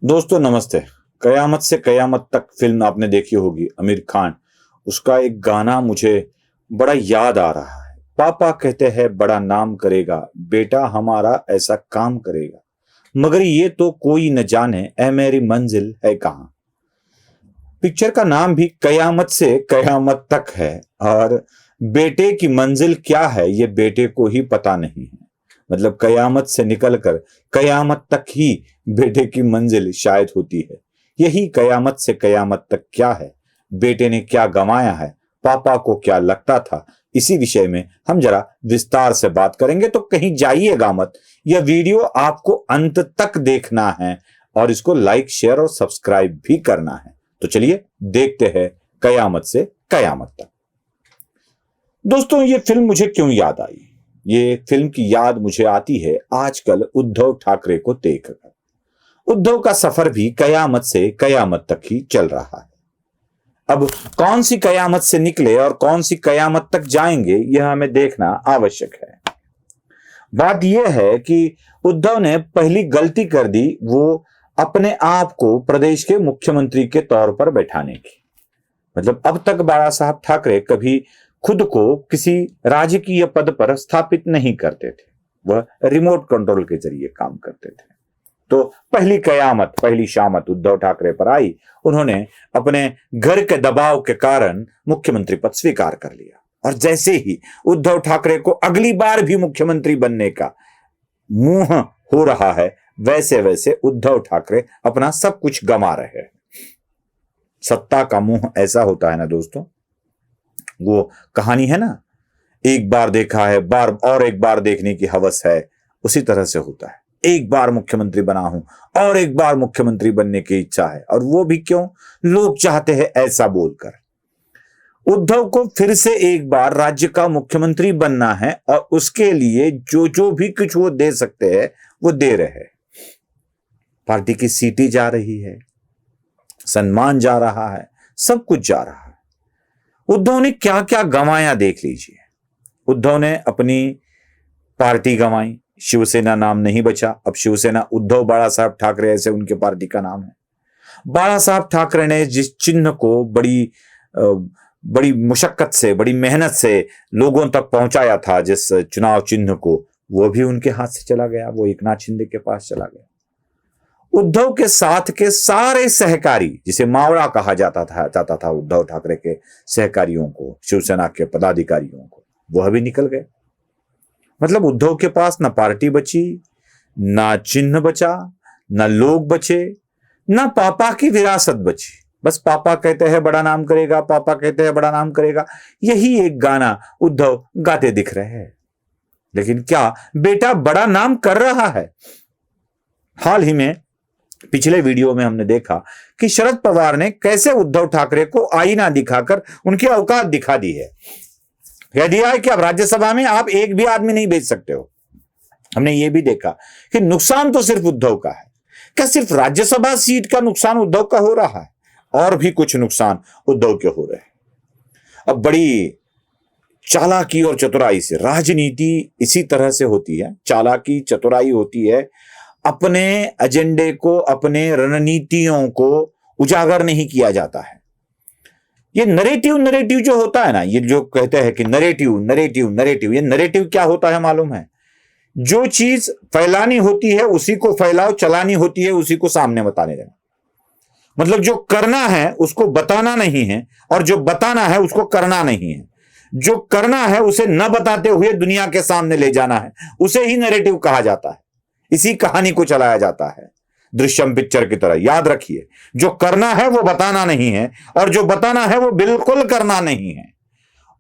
दोस्तों नमस्ते। कयामत से कयामत तक फिल्म आपने देखी होगी, आमिर खान। उसका एक गाना मुझे बड़ा याद आ रहा है। पापा कहते हैं बड़ा नाम करेगा, बेटा हमारा ऐसा काम करेगा, मगर ये तो कोई न जाने ऐ मेरी मंजिल है कहाँ। पिक्चर का नाम भी कयामत से कयामत तक है और बेटे की मंजिल क्या है ये बेटे को ही पता नहीं है। मतलब कयामत से निकलकर कयामत तक ही बेटे की मंजिल शायद होती है। यही कयामत से कयामत तक क्या है, बेटे ने क्या गंवाया है, पापा को क्या लगता था, इसी विषय में हम जरा विस्तार से बात करेंगे। तो कहीं जाइएगा मत, यह वीडियो आपको अंत तक देखना है और इसको लाइक शेयर और सब्सक्राइब भी करना है। तो चलिए देखते हैं कयामत से कयामत तक। दोस्तों ये फिल्म मुझे क्यों याद आई? ये फिल्म की याद मुझे आती है आजकल उद्धव ठाकरे को देखकर। उद्धव का सफर भी कयामत से कयामत तक ही चल रहा है। अब कौन सी कयामत से निकले और कौन सी कयामत तक जाएंगे यह हमें देखना आवश्यक है। बात यह है कि उद्धव ने पहली गलती कर दी, वो अपने आप को प्रदेश के मुख्यमंत्री के तौर पर बैठाने की। मतलब अब तक बाला साहब ठाकरे कभी खुद को किसी राजकीय पद पर स्थापित नहीं करते थे, वह रिमोट कंट्रोल के जरिए काम करते थे। तो पहली कयामत, पहली शामत उद्धव ठाकरे पर आई। उन्होंने अपने घर के दबाव के कारण मुख्यमंत्री पद स्वीकार कर लिया और जैसे ही उद्धव ठाकरे को अगली बार भी मुख्यमंत्री बनने का मुंह हो रहा है, वैसे वैसे उद्धव ठाकरे अपना सब कुछ गंवा रहे हैं। सत्ता का मुंह ऐसा होता है ना दोस्तों, वो कहानी है ना, एक बार देखा है बार और एक बार देखने की हवस है, उसी तरह से होता है। एक बार मुख्यमंत्री बना हूं और एक बार मुख्यमंत्री बनने की इच्छा है, और वो भी क्यों? लोग चाहते हैं ऐसा बोलकर। उद्धव को फिर से एक बार राज्य का मुख्यमंत्री बनना है और उसके लिए जो जो भी कुछ वो दे सकते हैं वो दे रहे हैं। पार्टी की सीटें जा रही है, सम्मान जा रहा है, सब कुछ जा रहा है। उद्धव ने क्या क्या गंवाया देख लीजिए। उद्धव ने अपनी पार्टी गंवाई, शिवसेना नाम नहीं बचा। अब शिवसेना उद्धव बाला साहब ठाकरे ऐसे उनके पार्टी का नाम है। बाला साहब ठाकरे ने जिस चिन्ह को बड़ी मुशक्कत से, बड़ी मेहनत से लोगों तक पहुंचाया था, जिस चुनाव चिन्ह को, वो भी उनके हाथ से चला गया, वो एकनाथ शिंदे के पास चला गया। उद्धव के साथ के सारे सहकारी, जिसे मावड़ा कहा जाता था उद्धव ठाकरे के सहकारियों को, शिवसेना के पदाधिकारियों को, वह भी निकल गए। मतलब उद्धव के पास ना पार्टी बची, ना चिन्ह बचा, ना लोग बचे, ना पापा की विरासत बची। बस पापा कहते हैं बड़ा नाम करेगा, पापा कहते हैं बड़ा नाम करेगा, यही एक गाना उद्धव गाते दिख रहे हैं। लेकिन क्या बेटा बड़ा नाम कर रहा है? हाल ही में पिछले वीडियो में हमने देखा कि शरद पवार ने कैसे उद्धव ठाकरे को आईना दिखाकर उनकी औकात दिखा दी है। कह दिया है कि अब राज्यसभा में आप एक भी आदमी नहीं भेज सकते हो। हमने ये भी देखा कि नुकसान तो सिर्फ उद्धव का है। क्या सिर्फ राज्यसभा सीट का नुकसान उद्धव का हो रहा है? और भी कुछ नुकसान उद्धव के हो रहे हैं। अब बड़ी चालाकी और चतुराई से, राजनीति इसी तरह से होती है, चालाकी चतुराई होती है। अपने एजेंडे को, अपने रणनीतियों को उजागर नहीं किया जाता है। ये नरेटिव जो होता है ना, ये जो कहते हैं कि नरेटिव, ये नरेटिव क्या होता है मालूम है? जो चीज फैलानी होती है उसी को फैलाओ, चलानी होती है उसी को सामने बताने देना। मतलब जो करना है उसको बताना नहीं है, और जो बताना है उसको करना नहीं है। जो करना है उसे न बताते हुए दुनिया के सामने ले जाना है, उसे ही नरेटिव कहा जाता है। इसी कहानी को चलाया जाता है दृश्यम पिक्चर की तरह। याद रखिए, जो करना है वो बताना नहीं है, और जो बताना है वो बिल्कुल करना नहीं है,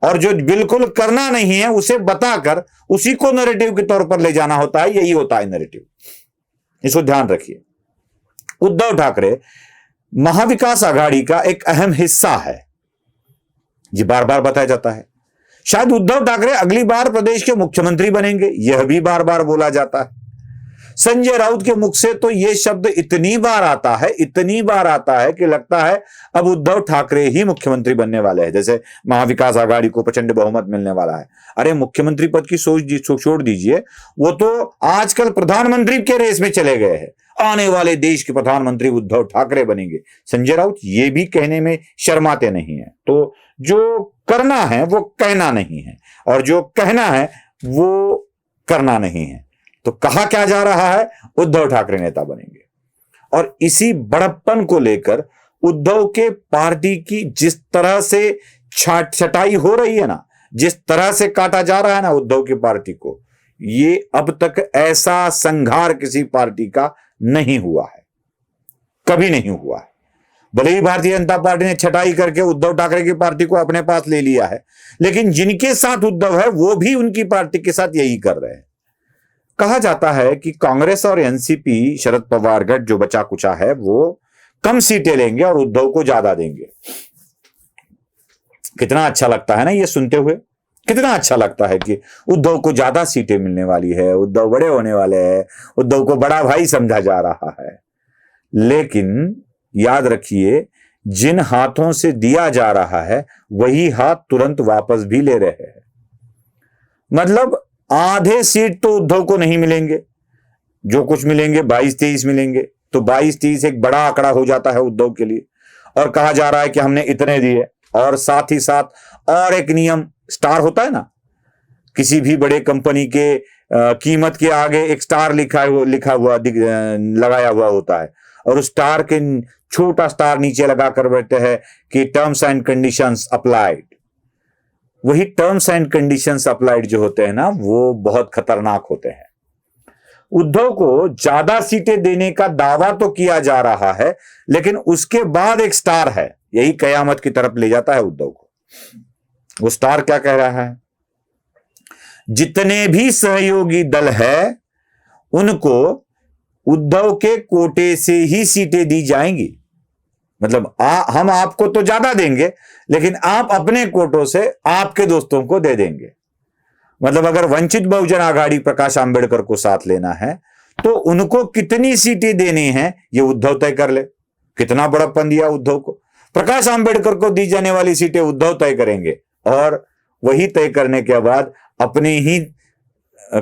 और जो बिल्कुल करना नहीं है उसे बताकर उसी को नैरेटिव के तौर पर ले जाना होता है। यही होता है नैरेटिव, इसको ध्यान रखिए। उद्धव ठाकरे महाविकास आघाड़ी का एक अहम हिस्सा है, ये बार बार बताया जाता है। शायद उद्धव ठाकरे अगली बार प्रदेश के मुख्यमंत्री बनेंगे, यह भी बार बार बोला जाता है। संजय राउत के मुख से तो यह शब्द इतनी बार आता है कि लगता है अब उद्धव ठाकरे ही मुख्यमंत्री बनने वाले हैं। जैसे महाविकास आघाड़ी को प्रचंड बहुमत मिलने वाला है। अरे मुख्यमंत्री पद की सोच छोड़ दीजिए, वो तो आजकल प्रधानमंत्री के रेस में चले गए हैं। आने वाले देश के प्रधानमंत्री उद्धव ठाकरे बनेंगे। संजय राउत ये भी कहने में शर्माते नहीं है। तो जो करना है वो कहना नहीं है, और जो कहना है वो करना नहीं है। तो कहा क्या जा रहा है, उद्धव ठाकरे नेता बनेंगे। और इसी बड़प्पन को लेकर उद्धव के पार्टी की जिस तरह से छटाई हो रही है ना, जिस तरह से काटा जा रहा है ना उद्धव की पार्टी को, ये अब तक ऐसा संघार किसी पार्टी का नहीं हुआ है, कभी नहीं हुआ है। भले ही भारतीय जनता पार्टी ने छटाई करके उद्धव ठाकरे की पार्टी को अपने पास ले लिया है, लेकिन जिनके साथ उद्धव है वो भी उनकी पार्टी के साथ यही कर रहे हैं। कहा जाता है कि कांग्रेस और एनसीपी शरद पवार गठ जो बचा कुचा है वो कम सीटें लेंगे और उद्धव को ज्यादा देंगे। कितना अच्छा लगता है ना ये सुनते हुए, कितना अच्छा लगता है कि उद्धव को ज्यादा सीटें मिलने वाली है, उद्धव बड़े होने वाले हैं, उद्धव को बड़ा भाई समझा जा रहा है। लेकिन याद रखिए, जिन हाथों से दिया जा रहा है वही हाथ तुरंत वापस भी ले रहे हैं। मतलब आधे सीट तो उद्धव को नहीं मिलेंगे, जो कुछ मिलेंगे 22-23 मिलेंगे। तो 22-23 एक बड़ा आंकड़ा हो जाता है उद्धव के लिए, और कहा जा रहा है कि हमने इतने दिए। और साथ ही साथ और एक नियम, स्टार होता है ना, किसी भी बड़े कंपनी के कीमत के आगे एक स्टार लिखा हुआ लगाया हुआ होता है, और उस स्टार के छोटा स्टार नीचे लगा कर बैठते हैं कि टर्म्स एंड कंडीशंस अप्लाइड। वही टर्म्स एंड कंडीशंस अप्लाइड जो होते हैं ना, वो बहुत खतरनाक होते हैं। उद्धव को ज्यादा सीटें देने का दावा तो किया जा रहा है, लेकिन उसके बाद एक स्टार है, यही कयामत की तरफ ले जाता है उद्धव को। वो स्टार क्या कह रहा है, जितने भी सहयोगी दल है उनको उद्धव के कोटे से ही सीटें दी जाएंगी। मतलब हम आपको तो ज्यादा देंगे, लेकिन आप अपने कोटों से आपके दोस्तों को दे देंगे। मतलब अगर वंचित बहुजन आघाड़ी प्रकाश आंबेडकर को साथ लेना है तो उनको कितनी सीटें देनी है ये उद्धव तय कर ले। कितना बड़प्पन दिया उद्धव को। प्रकाश आंबेडकर को दी जाने वाली सीटें उद्धव तय करेंगे, और वही तय करने के बाद अपने ही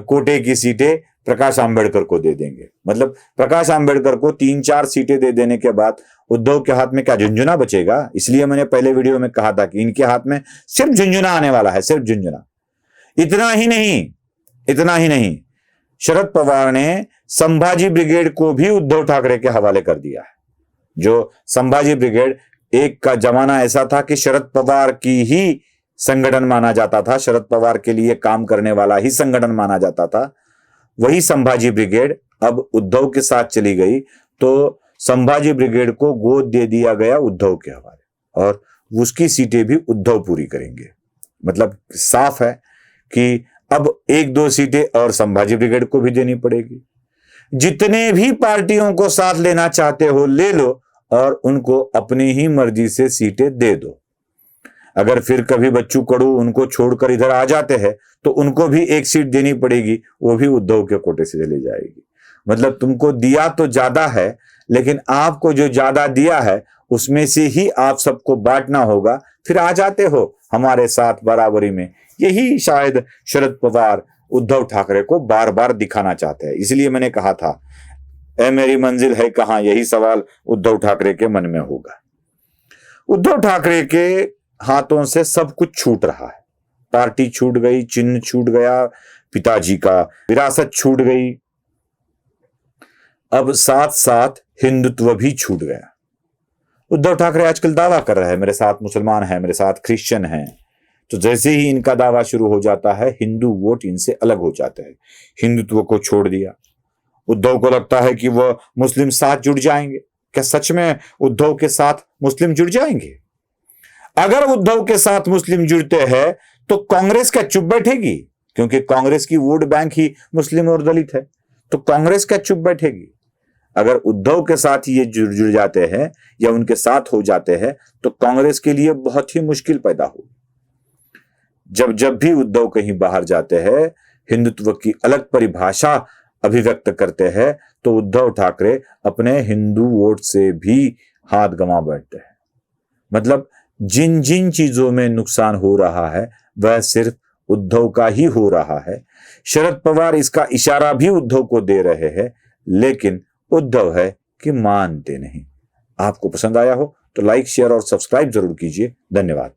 कोटे की सीटें प्रकाश आंबेडकर को दे देंगे। मतलब प्रकाश आंबेडकर को 3-4 सीटें दे देने के बाद उद्धव के हाथ में क्या झुंझुना बचेगा। इसलिए मैंने पहले वीडियो में कहा था कि इनके हाथ में सिर्फ झुंझुना आने वाला है, सिर्फ झुंझुना। इतना ही नहीं, शरद पवार ने संभाजी ब्रिगेड को भी उद्धव ठाकरे के हवाले कर दिया है। जो संभाजी ब्रिगेड, एक का जमाना ऐसा था कि शरद पवार की ही संगठन माना जाता था, शरद पवार के लिए काम करने वाला ही संगठन माना जाता था। वही संभाजी ब्रिगेड अब उद्धव के साथ चली गई, तो संभाजी ब्रिगेड को गोद दे दिया गया उद्धव के हवाले, और उसकी सीटें भी उद्धव पूरी करेंगे। मतलब साफ है कि अब 1-2 सीटें और संभाजी ब्रिगेड को भी देनी पड़ेगी। जितने भी पार्टियों को साथ लेना चाहते हो ले लो, और उनको अपनी ही मर्जी से सीटें दे दो। अगर फिर कभी बच्चू कडू उनको छोड़कर इधर आ जाते हैं तो उनको भी एक सीट देनी पड़ेगी, वो भी उद्धव के कोटे से चली जाएगी। मतलब तुमको दिया तो ज्यादा है, लेकिन आपको जो ज्यादा दिया है उसमें से ही आप सबको बांटना होगा, फिर आ जाते हो हमारे साथ बराबरी में। यही शायद शरद पवार उद्धव ठाकरे को बार बार दिखाना चाहते हैं। इसलिए मैंने कहा था, ए मेरी मंजिल है कहां, यही सवाल उद्धव ठाकरे के मन में होगा। उद्धव ठाकरे के हाथों से सब कुछ छूट रहा है। पार्टी छूट गई, चिन्ह छूट गया, पिताजी का विरासत छूट गई, अब साथ साथ हिंदुत्व भी छूट गया। उद्धव ठाकरे आजकल दावा कर रहे हैं मेरे साथ मुसलमान हैं, मेरे साथ क्रिश्चियन हैं। तो जैसे ही इनका दावा शुरू हो जाता है, हिंदू वोट इनसे अलग हो जाते हैं। हिंदुत्व को छोड़ दिया। उद्धव को लगता है कि वह मुस्लिम साथ जुड़ जाएंगे। क्या सच में उद्धव के साथ मुस्लिम जुड़ जाएंगे? अगर उद्धव के साथ मुस्लिम जुड़ते हैं तो कांग्रेस क्या चुप बैठेगी? क्योंकि कांग्रेस की वोट बैंक ही मुस्लिम और दलित है, तो कांग्रेस क्या चुप बैठेगी? अगर उद्धव के साथ ये जुड़ जाते हैं या उनके साथ हो जाते हैं तो कांग्रेस के लिए बहुत ही मुश्किल पैदा होगी। जब भी उद्धव कहीं बाहर जाते हैं, हिंदुत्व की अलग परिभाषा अभिव्यक्त करते हैं, तो उद्धव ठाकरे अपने हिंदू वोट से भी हाथ गंवा बैठते हैं। मतलब जिन जिन चीजों में नुकसान हो रहा है वह सिर्फ उद्धव का ही हो रहा है। शरद पवार इसका इशारा भी उद्धव को दे रहे हैं, लेकिन उद्धव है कि मानते नहीं। आपको पसंद आया हो तो लाइक, शेयर और सब्सक्राइब जरूर कीजिए। धन्यवाद।